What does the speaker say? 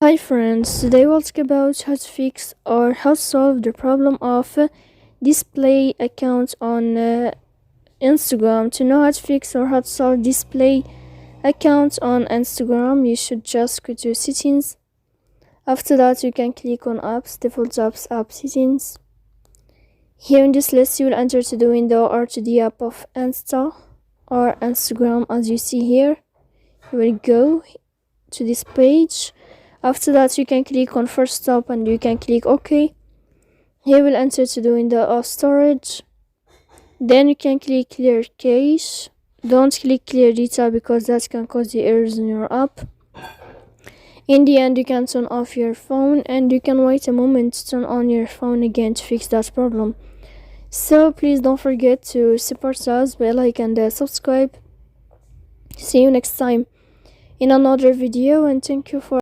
Hi friends, today we'll talk about how to fix or how to solve the problem of display accounts on Instagram. To know how to fix or how to solve display accounts on Instagram, you should just go to settings. After that, you can click on apps, default apps, app settings. Here in this list, you will enter to the window or to the app of Insta or Instagram as you see here. You will go to this page. After that, you can click on first stop and you can click OK. Here we'll enter to the window of storage. Then you can click clear cache. Don't click clear data because that can cause the errors in your app. In the end, you can turn off your phone and you can wait a moment to turn on your phone again to fix that problem. So please don't forget to support us by like and subscribe. See you next time in another video, and thank you for